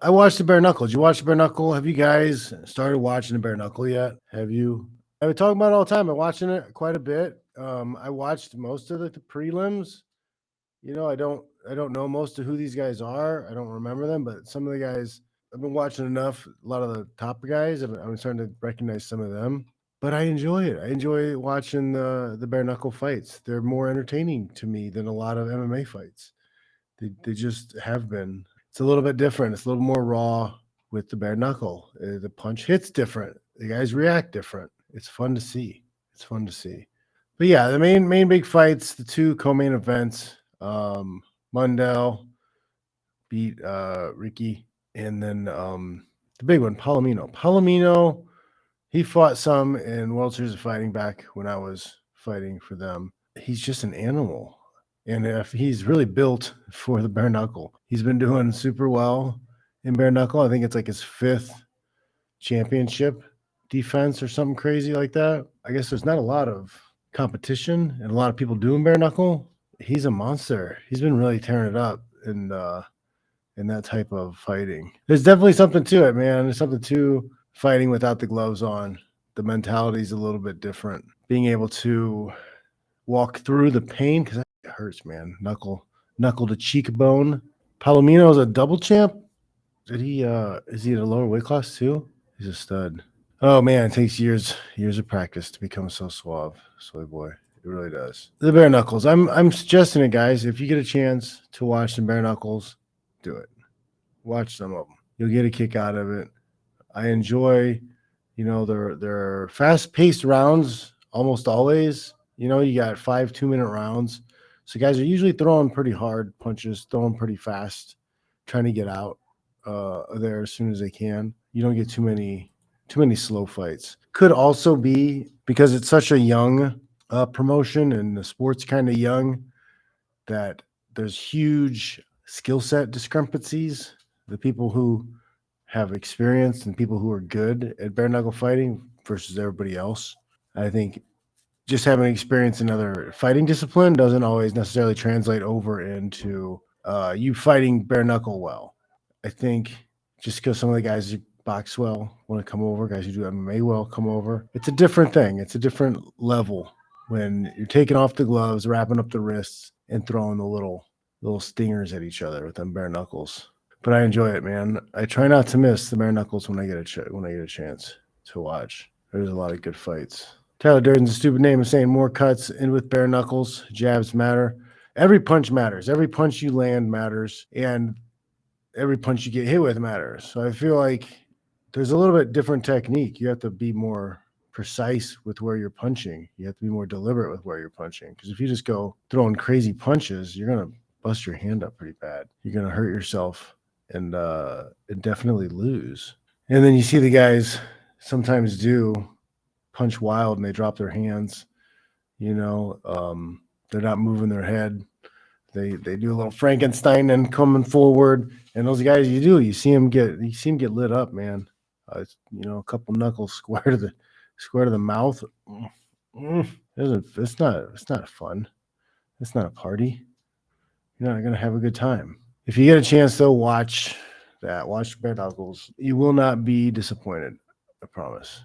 I watched the bare knuckle. Did you watch the bare knuckle? Have you guys started watching the bare knuckle yet? Have you? I've been talking about it all the time. I'm watching it quite a bit. I watched most of the prelims. I don't know most of who these guys are. I don't remember them, but some of the guys I've been watching enough. A lot of the top guys, I'm starting to recognize some of them. But I enjoy it. I enjoy watching the bare knuckle fights. They're more entertaining to me than a lot of MMA fights. They just have been. It's a little bit different. It's a little more raw with the bare knuckle. The punch hits different. The guys react different. It's fun to see. It's fun to see. But yeah, the main big fights, the two co-main events. Mundell beat Ricky, and then the big one, Palomino. Palomino, he fought some in World Series of Fighting back when I was fighting for them. He's just an animal. And if he's really built for the bare knuckle. He's been doing super well in bare knuckle. I think it's like his 5th championship defense or something crazy like that. I guess there's not a lot of competition and a lot of people doing bare knuckle. He's a monster. He's been really tearing it up in that type of fighting. There's definitely something to it, man. There's something to fighting without the gloves on. The mentality is a little bit different. Being able to walk through the pain, because it hurts, man. Knuckle to cheekbone. Palomino is a double champ. Is he at a lower weight class too? He's a stud. Oh man, it takes years of practice to become so suave, soy boy. It really does. The bare knuckles. I'm suggesting it, guys. If you get a chance to watch some bare knuckles, do it. Watch some of them. You'll get a kick out of it. I enjoy, their fast-paced rounds almost always. You got 5 2-minute rounds. So guys are usually throwing pretty hard punches, throwing pretty fast, trying to get out there as soon as they can. You don't get too many slow fights. Could also be because it's such a young promotion and the sport's kind of young that there's huge skill set discrepancies. The people who have experience and people who are good at bare knuckle fighting versus everybody else. I think just having experience in other fighting discipline doesn't always necessarily translate over into you fighting bare knuckle well. I think just because some of the guys who box well want to come over, guys who do MMA well come over. It's a different thing. It's a different level when you're taking off the gloves, wrapping up the wrists, and throwing the little stingers at each other with them bare knuckles. But I enjoy it, man. I try not to miss the bare knuckles when I get a chance to watch. There's a lot of good fights. Tyler Durden's a stupid name of saying more cuts in with bare knuckles. Jabs matter. Every punch matters. Every punch you land matters. And every punch you get hit with matters. So I feel like there's a little bit different technique. You have to be more precise with where you're punching. You have to be more deliberate with where you're punching. Because if you just go throwing crazy punches, you're going to bust your hand up pretty bad. You're going to hurt yourself and definitely lose. And then you see the guys sometimes do punch wild and they drop their hands. They're not moving their head. They do a little Frankenstein and coming forward, and those guys you see them get lit up, man. A couple knuckles square to the mouth. It's not fun. It's not a party. You're not gonna have a good time. If you get a chance, though, watch bare knuckles. You will not be disappointed. I promise.